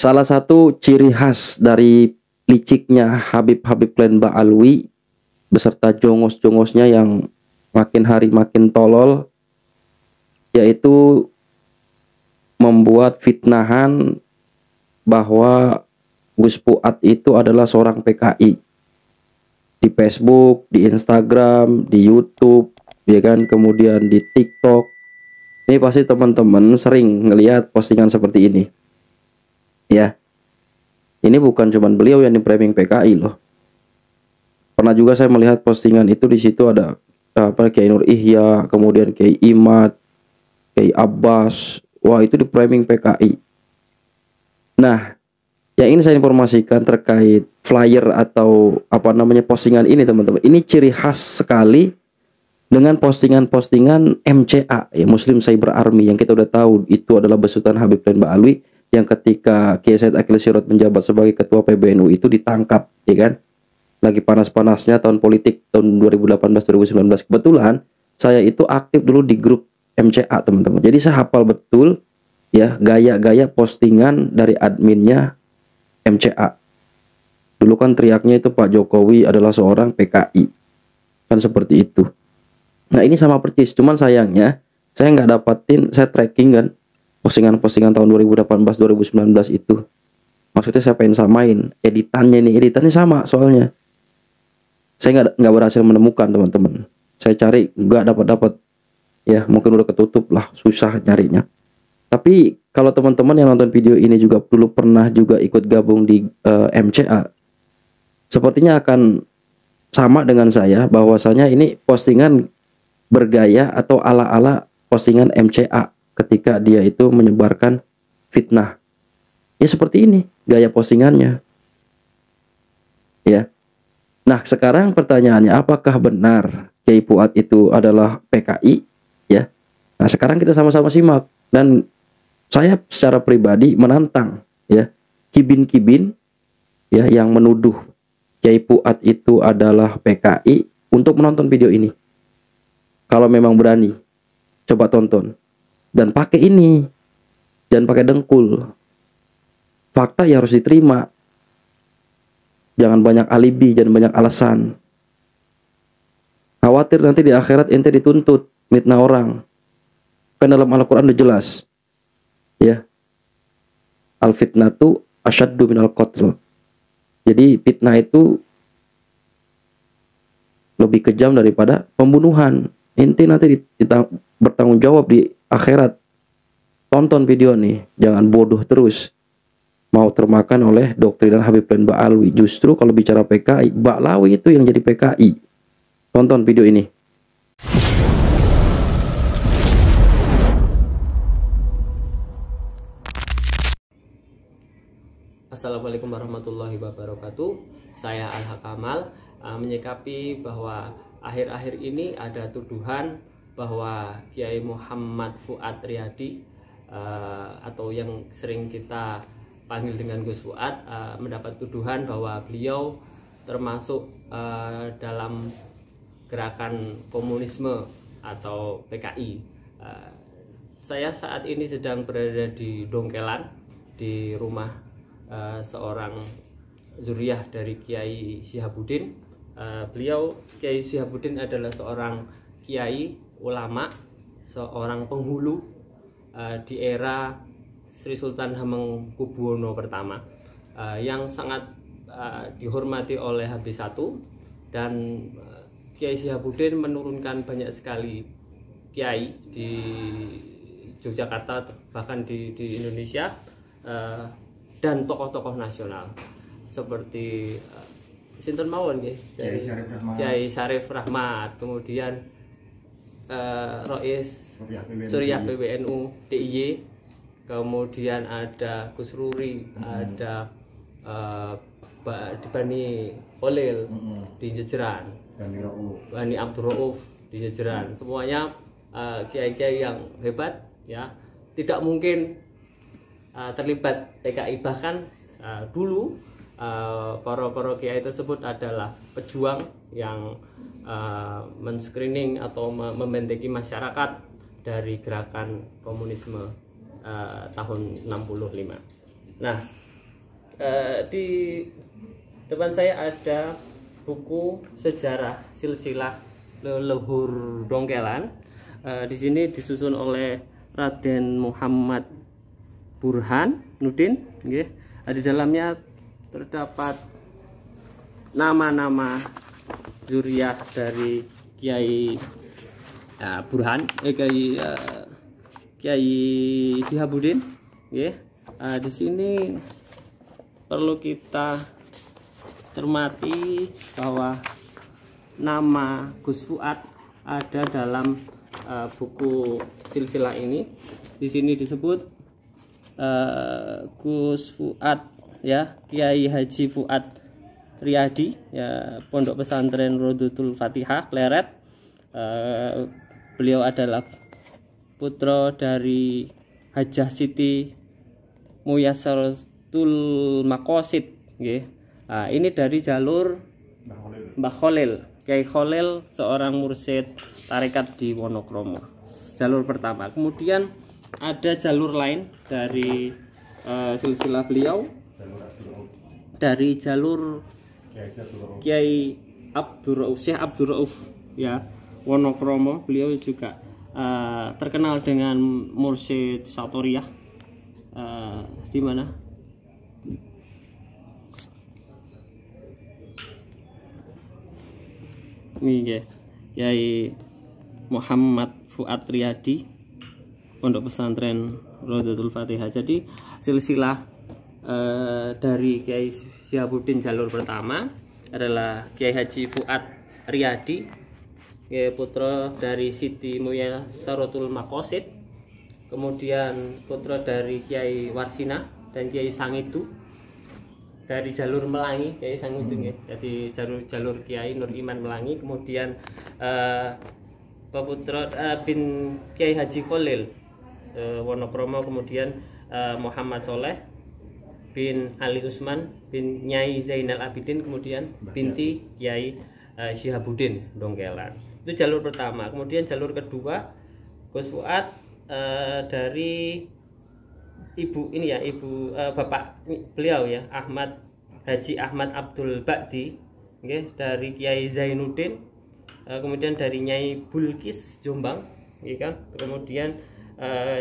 Salah satu ciri khas dari liciknya Habib-Habib Klan Ba'alwi beserta jongos-jongosnya yang makin hari makin tolol, yaitu membuat fitnahan bahwa Gus Fuad itu adalah seorang PKI di Facebook, di Instagram, di YouTube, ya kan, kemudian di TikTok. Ini pasti teman-teman sering ngelihat postingan seperti ini. Ya. Ini bukan cuman beliau yang di-framing PKI loh. Pernah juga saya melihat postingan itu, di situ ada Kiai Nur Ihya, kemudian Kiai Imad, Kiai Abbas. Wah, itu di-framing PKI. Nah, yang ingin saya informasikan terkait flyer atau postingan ini, teman-teman. Ini ciri khas sekali dengan postingan-postingan MCA, ya, Muslim Cyber Army, yang kita udah tahu itu adalah besutan Habib Klan Ba'alwi, yang ketika Kiai Said Akil Sirot menjabat sebagai ketua PBNU itu ditangkap, ya kan? Lagi panas-panasnya tahun politik tahun 2018-2019. Kebetulan saya itu aktif dulu di grup MCA, teman-teman. Jadi saya hafal betul ya gaya-gaya postingan dari adminnya MCA. Dulu kan teriaknya itu Pak Jokowi adalah seorang PKI. Kan seperti itu. Nah, ini sama persis, cuman sayangnya saya nggak dapatin, saya tracking kan postingan-postingan tahun 2018-2019 itu. Maksudnya saya pengen samain editannya sama soalnya. Saya nggak berhasil menemukan, teman-teman. Saya cari nggak dapat. Ya mungkin udah ketutup lah, susah nyarinya. Tapi kalau teman-teman yang nonton video ini juga dulu pernah juga ikut gabung di MCA, sepertinya akan sama dengan saya, bahwasanya ini postingan bergaya atau ala-ala postingan MCA ketika dia itu menyebarkan fitnah. Ya seperti ini gaya postingannya. Ya. Nah, sekarang pertanyaannya, apakah benar Kiai Fuad itu adalah PKI? Ya. Nah, sekarang kita sama-sama simak, dan saya secara pribadi menantang ya kibin-kibin ya yang menuduh Kiai Fuad itu adalah PKI untuk menonton video ini. Kalau memang berani, coba tonton dan pakai ini, jangan pakai dengkul. Fakta ya harus diterima. Jangan banyak alibi, jangan banyak alasan. Khawatir nanti di akhirat ente dituntut mitnah orang. Kan dalam Al-Quran udah jelas. Ya. Al-fitnatu asyaddu minal qatl. Jadi fitnah itu lebih kejam daripada pembunuhan. Ente nanti bertanggung jawab di akhirat. Tonton video nih, jangan bodoh terus. Mau termakan oleh doktrinan Habib Klan Ba'alwi. Justru kalau bicara PKI, Ba'lawi itu yang jadi PKI. Tonton video ini. Assalamualaikum warahmatullahi wabarakatuh. Saya Al-Hakamal menyikapi bahwa akhir-akhir ini ada tuduhan bahwa Kiai Muhammad Fuad Riyadi atau yang sering kita panggil dengan Gus Fuad mendapat tuduhan bahwa beliau termasuk dalam gerakan komunisme atau PKI. Saya saat ini sedang berada di Dongkelan, di rumah seorang zuriyah dari Kiai Syihabuddin. Beliau Kiai Syihabuddin adalah seorang kiai ulama, seorang penghulu di era Sri Sultan Hamengkubuwono pertama, yang sangat dihormati oleh Habis I, dan Kiai Syihabuddin menurunkan banyak sekali kiai di Yogyakarta, bahkan di Indonesia, dan tokoh-tokoh nasional seperti sinten mawon nggih, Kiai Syarif Rahmat, kemudian Rois Suriah PBNU DIY, kemudian ada Gus Ruri, ada Bani Holil di Jejeran, Bani Abdul Rauf di Jejeran. Semuanya kiai-kiai yang hebat ya, tidak mungkin terlibat PKI. Bahkan dulu para kiai tersebut adalah pejuang yang men-screening atau membentengi masyarakat dari gerakan komunisme tahun 65. Nah, Di depan saya ada buku sejarah silsilah leluhur Dongkelan. Di sini disusun oleh Raden Muhammad Burhan Nudin, nggih. Di dalamnya terdapat nama-nama zuriyah dari Kiai Burhan, Kiai Syihabuddin, nggih. Di sini perlu kita cermati bahwa nama Gus Fuad ada dalam buku silsilah ini. Di sini disebut Gus Fuad, ya, Kiai Haji Fuad Riyadi, ya, Pondok Pesantren Rodotul Fatihah Pleret. Beliau adalah putra dari Hajah Siti Muyassaratul Maqasid, nggih. Ini dari jalur Mbah Khalil, Kiai Khalil, seorang mursyid tarekat di Wonokromo. Jalur pertama. Kemudian ada jalur lain dari silsilah beliau, dari jalur Kiai Syekh Abdur Rauf, ya, Wonokromo. Beliau juga terkenal dengan mursyid Satoriyah, di mana? Ini Kiai Muhammad Fuad Riyadi, Pondok Pesantren Rodotul Fatihah. Jadi silsilah dari Kiai Syihabuddin jalur pertama adalah Kiai Haji Fuad Riyadi, Kiai putra dari Siti Muyassaratul Maqasid. Kemudian putra dari Kiai Warsina dan Kiai Sangitu dari jalur Melangi, Kiai Sangitu, jadi jalur Kiai Nur Iman Melangi. Kemudian peputra bin Kiai Haji Khalil Wonokromo. Kemudian Muhammad Soleh bin Ali Usman bin Nyai Zainal Abidin, kemudian binti Kiai Syihabuddin Dongkelan. Itu jalur pertama. Kemudian jalur kedua Gus Fuad dari ibu ini, ya, ibu bapak beliau, ya, Haji Ahmad Abdul Bakti, okay, dari Kiai Zainuddin, kemudian dari Nyai Bulkis Jombang, okay, kan? Kemudian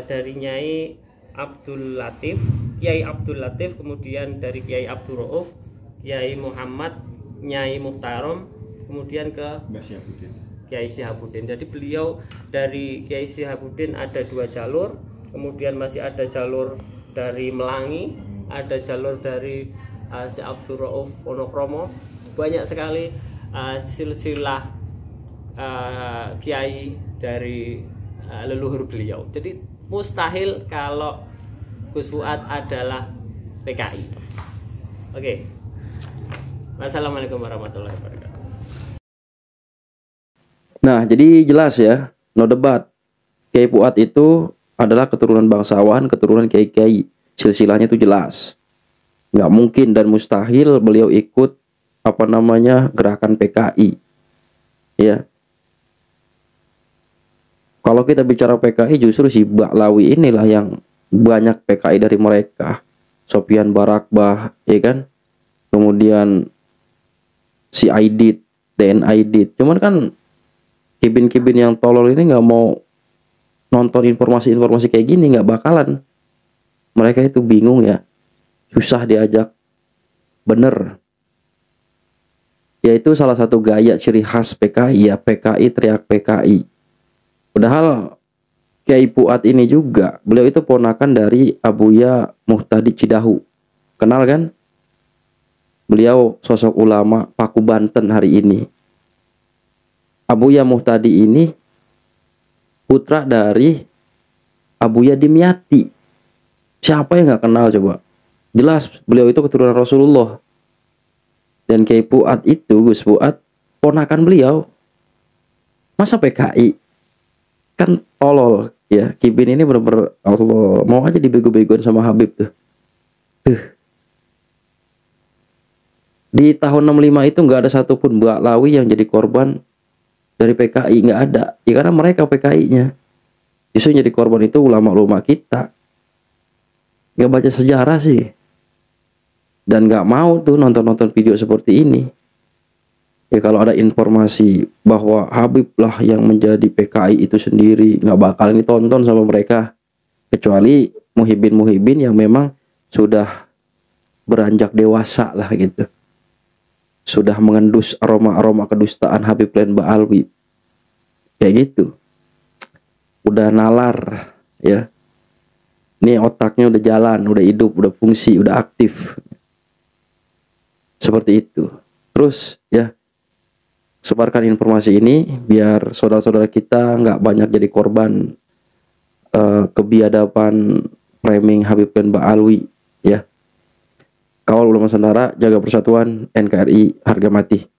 dari Nyai Abdul Latif, Kiai Abdul Latif, kemudian dari Kiai Abdul Rauf, Kiai Muhammad, Nyai Muhtarom, kemudian ke Kiai Syihabuddin. Jadi beliau dari Kiai Syihabuddin ada 2 jalur. Kemudian masih ada jalur dari Melangi, ada jalur dari Syekh Abdur Rauf Wonokromo. Banyak sekali silsilah kiai dari leluhur beliau. Jadi mustahil kalau Gus Fuad adalah PKI. Oke. Wassalamualaikum warahmatullahi wabarakatuh. Nah, jadi jelas ya, no debat. Kiai Fuad itu adalah keturunan bangsawan, keturunan kiai-kiai. Silsilahnya itu jelas. Nggak mungkin dan mustahil beliau ikut gerakan PKI. Ya. Kalau kita bicara PKI, justru si Baklawi inilah yang banyak PKI dari mereka. Sofyan Barakbah, ya kan? Kemudian si Aidit, DN Aidit. Cuman kan kibin-kibin yang tolol ini nggak mau nonton informasi-informasi kayak gini, nggak bakalan. Mereka itu bingung, ya, susah diajak bener. Yaitu salah satu gaya ciri khas PKI, ya, PKI teriak PKI. Padahal Kiai Fuad ini juga, beliau itu ponakan dari Abuya Muhtadi Cidahu. Kenal kan? Beliau sosok ulama Paku Banten hari ini. Abuya Muhtadi ini putra dari Abuya Dimyati. Siapa yang nggak kenal coba? Jelas beliau itu keturunan Rasulullah. Dan Kiai Fuad itu, Gus Fuad, ponakan beliau. Masa PKI? Kan tolol, ya. Kibin ini bener-bener, Allah, mau aja dibego-begoin sama Habib tuh. Di tahun 65 itu nggak ada satupun Baklawi yang jadi korban dari PKI, nggak ada. Ya karena mereka PKI-nya. Justru jadi korban itu ulama-ulama kita. Nggak baca sejarah sih. dan nggak mau tuh nonton video seperti ini. Ya kalau ada informasi bahwa Habib lah yang menjadi PKI itu sendiri, nggak bakal ditonton sama mereka, kecuali muhibin yang memang sudah beranjak dewasa lah gitu, sudah mengendus aroma kedustaan Habib Klien Ba'alwi kayak gitu, udah nalar ya. Ini otaknya udah jalan, udah hidup, udah fungsi, udah aktif. Seperti itu. Terus ya, sebarkan informasi ini biar saudara-saudara kita nggak banyak jadi korban kebiadaban framing Habib Klien Ba'alwi ya. Kawal ulama Nusantara, jaga persatuan, NKRI harga mati.